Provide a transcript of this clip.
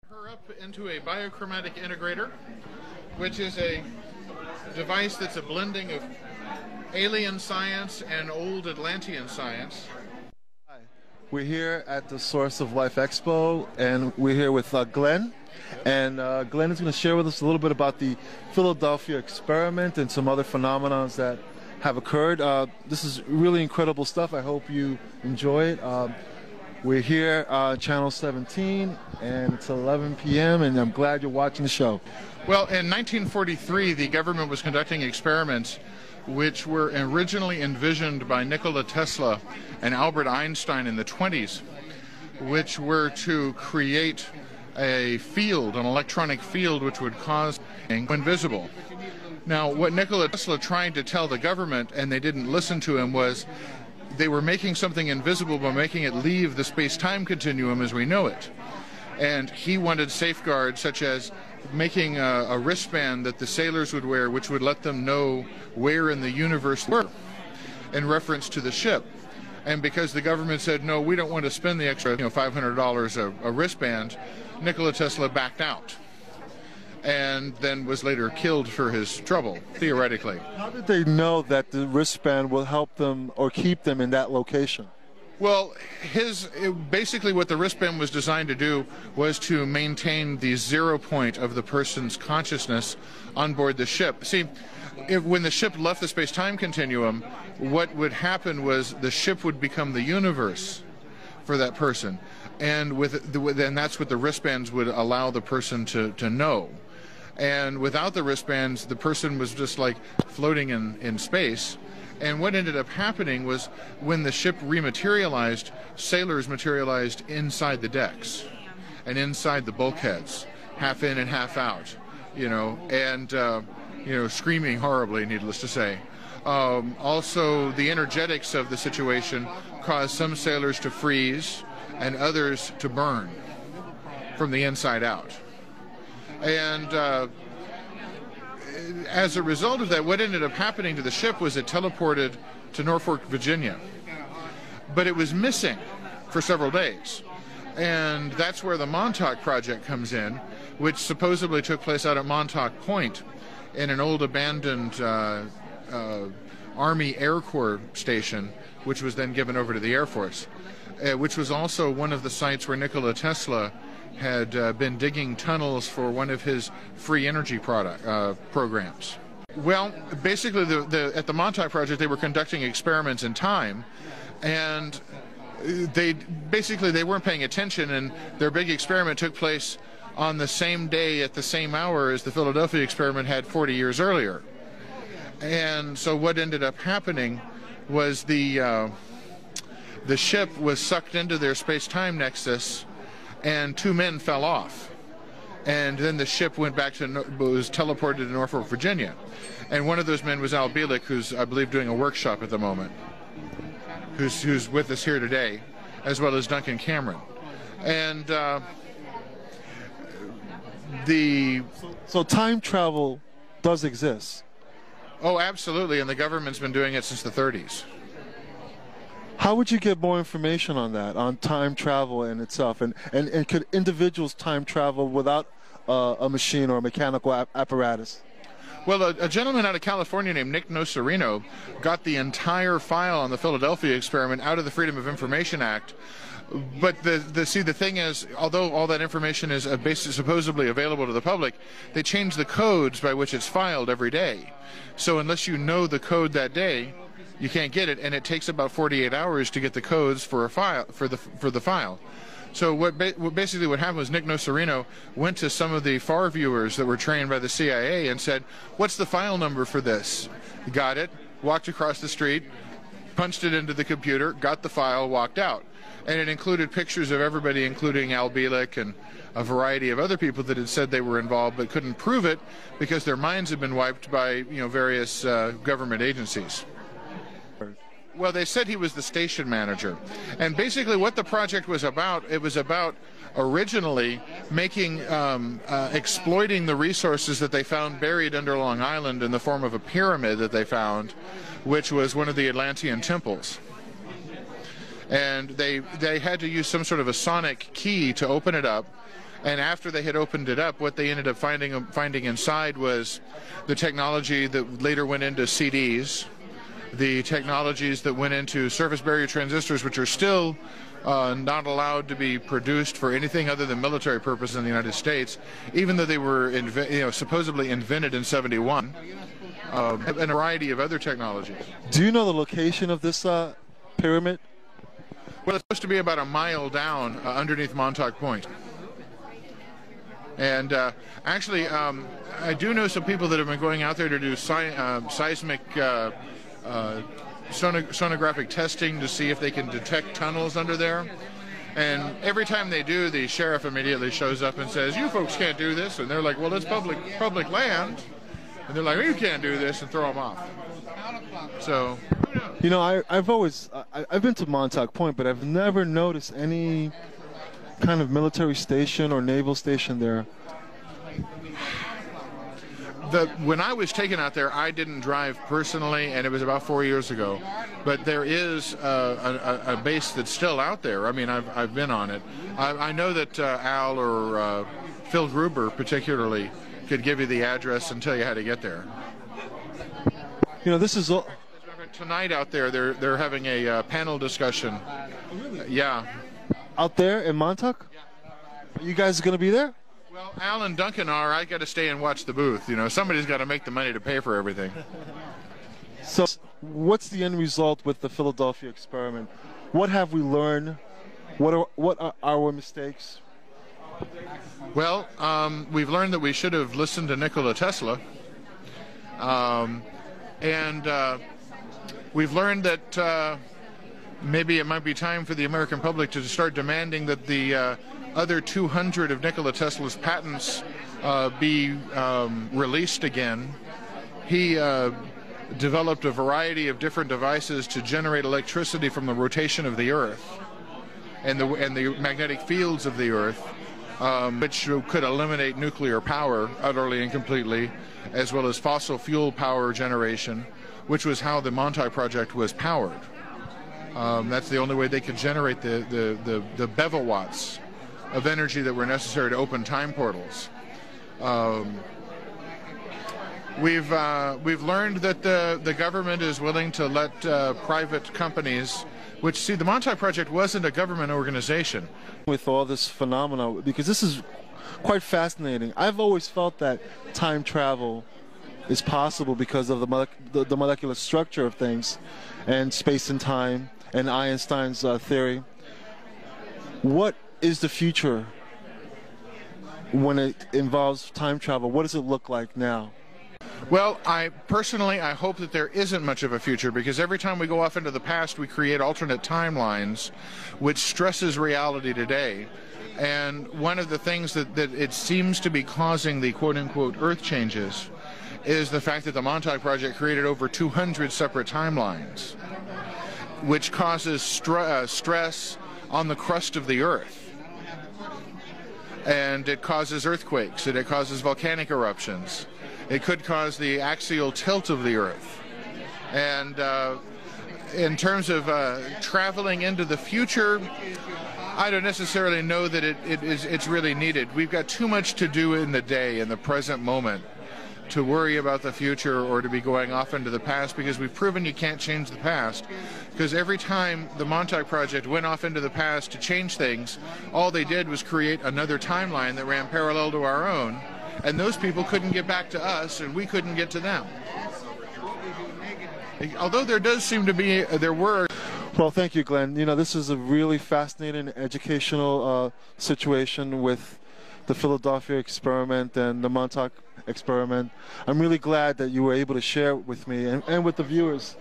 Her up into a biochromatic integrator, which is a device that's a blending of alien science and old Atlantean science. Hi. We're here at the Source of Life Expo, and we're here with Glenn. And Glenn is going to share with us a little bit about the Philadephia experiment and some other phenomena that have occurred. This is really incredible stuff. I hope you enjoy it. We're here on Channel 17, and it's 11 p.m., and I'm glad you're watching the show. Well, in 1943, the government was conducting experiments which were originally envisioned by Nikola Tesla and Albert Einstein in the 20s, which were to create a field, an electronic field, which would cause invisible. Now, what Nikola Tesla tried to tell the government, and they didn't listen to him, was they were making something invisible by making it leave the space-time continuum as we know it. And he wanted safeguards such as making a wristband that the sailors would wear, which would let them know where in the universe they were, in reference to the ship. And because the government said, no, we don't want to spend the extra $500 a wristband, Nikola Tesla backed out, and then was later killed for his trouble, theoretically. How did they know that the wristband will help them or keep them in that location? Well, basically what the wristband was designed to do was to maintain the 0 point of the person's consciousness on board the ship. See, when the ship left the space-time continuum, what would happen was the ship would become the universe for that person. And then that's what the wristbands would allow the person to know. And without the wristbands, the person was just like floating in space. And what ended up happening was when the ship rematerialized, sailors materialized inside the decks and inside the bulkheads, half in and half out, and screaming horribly, needless to say. Also, the energetics of the situation caused some sailors to freeze and others to burn from the inside out. And as a result of that, what ended up happening to the ship was it teleported to Norfolk, Virginia. But it was missing for several days. And that's where the Montauk Project comes in, which supposedly took place out at Montauk Point in an old abandoned Army Air Corps station, which was then given over to the Air Force, which was also one of the sites where Nikola Tesla had been digging tunnels for one of his free energy programs. Well, basically, at the Montauk Project, they were conducting experiments in time, and they weren't paying attention, and their big experiment took place on the same day at the same hour as the Philadephia experiment had 40 years earlier. And so what ended up happening was the ship was sucked into their space-time nexus, and two men fell off. And then the ship went back was teleported to Norfolk, Virginia. And one of those men was Al Bielek, who's, I believe, doing a workshop at the moment, who's with us here today, as well as Duncan Cameron. And So time travel does exist? Oh, absolutely, and the government's been doing it since the 30s. How would you get more information on that, on time travel in itself? And could individuals time travel without a machine or a mechanical apparatus? Well, a gentleman out of California named Nick Nocerino got the entire file on the Philadephia experiment out of the Freedom of Information Act. But the thing is, although all that information is supposedly available to the public, they change the codes by which it's filed every day. So unless you know the code that day, you can't get it, and it takes about 48 hours to get the codes for a file for the file. So what happened was Nick Nocerino went to some of the far viewers that were trained by the CIA and said, "What's the file number for this?" Got it, walked across the street, punched it into the computer, got the file, walked out. And it included pictures of everybody, including Al Bielek and a variety of other people that had said they were involved but couldn't prove it because their minds had been wiped by various government agencies. Well, they said he was the station manager. And basically what the project was about, it was about originally making, exploiting the resources that they found buried under Long Island in the form of a pyramid that they found, which was one of the Atlantean temples. And they had to use some sort of a sonic key to open it up, And after they had opened it up, what they ended up finding inside was the technology that later went into CDs, the technologies that went into surface barrier transistors, which are still not allowed to be produced for anything other than military purpose in the United States, even though they were supposedly invented in '71, and a variety of other technologies. Do you know the location of this pyramid? Well, it's supposed to be about a mile down underneath Montauk Point. And actually, I do know some people that have been going out there to do seismic sonographic testing to see if they can detect tunnels under there. And every time they do, the sheriff immediately shows up and says, "You folks can't do this." And they're like, "Well, it's public land." And they're like, "Well, you can't do this," and throw them off. So, you know, I've been to Montauk Point, but I've never noticed any kind of military station or naval station there. When I was taken out there, I didn't drive personally, and it was about 4 years ago. But there is a base that's still out there. I mean, I've been on it. I know that Al or Phil Gruber particularly could give you the address and tell you how to get there. You know, this is tonight out there. They're having a panel discussion. Yeah. Out there in Montauk? Are you guys going to be there? Well, Al and Duncan are. I got to stay and watch the booth. You know, somebody's got to make the money to pay for everything. So, what's the end result with the Philadephia experiment? What have we learned? What are our mistakes? Well, we've learned that we should have listened to Nikola Tesla. And we've learned that maybe it might be time for the American public to start demanding that the other 200 of Nikola Tesla's patents be released again. He developed a variety of different devices to generate electricity from the rotation of the Earth and the magnetic fields of the Earth, which could eliminate nuclear power utterly and completely, as well as fossil fuel power generation, which was how the Montauk Project was powered. That's the only way they could generate the bevawatts of energy that were necessary to open time portals. We've learned that the government is willing to let private companies, which, see, the Montauk Project wasn't a government organization. With all this phenomena, because this is quite fascinating. I've always felt that time travel is possible because of the molecular structure of things and space and time and Einstein's theory. What is the future when it involves time travel? What does it look like now? Well, I hope that there isn't much of a future, because every time we go off into the past, we create alternate timelines, which stresses reality today. And one of the things that it seems to be causing the quote-unquote Earth changes is the fact that the Montauk Project created over 200 separate timelines, which causes stress on the crust of the Earth. And it causes earthquakes, and it causes volcanic eruptions. It could cause the axial tilt of the Earth. And in terms of traveling into the future, I don't necessarily know that it's really needed. We've got too much to do in the day, in the present moment, to worry about the future or to be going off into the past, because we've proven you can't change the past. Because every time the Montauk Project went off into the past to change things, all they did was create another timeline that ran parallel to our own, and those people couldn't get back to us, and we couldn't get to them. Although there does seem to be, Well, thank you, Glenn. You know, this is a really fascinating educational situation with the Philadephia experiment and the Montauk experiment. I'm really glad that you were able to share it with me and with the viewers.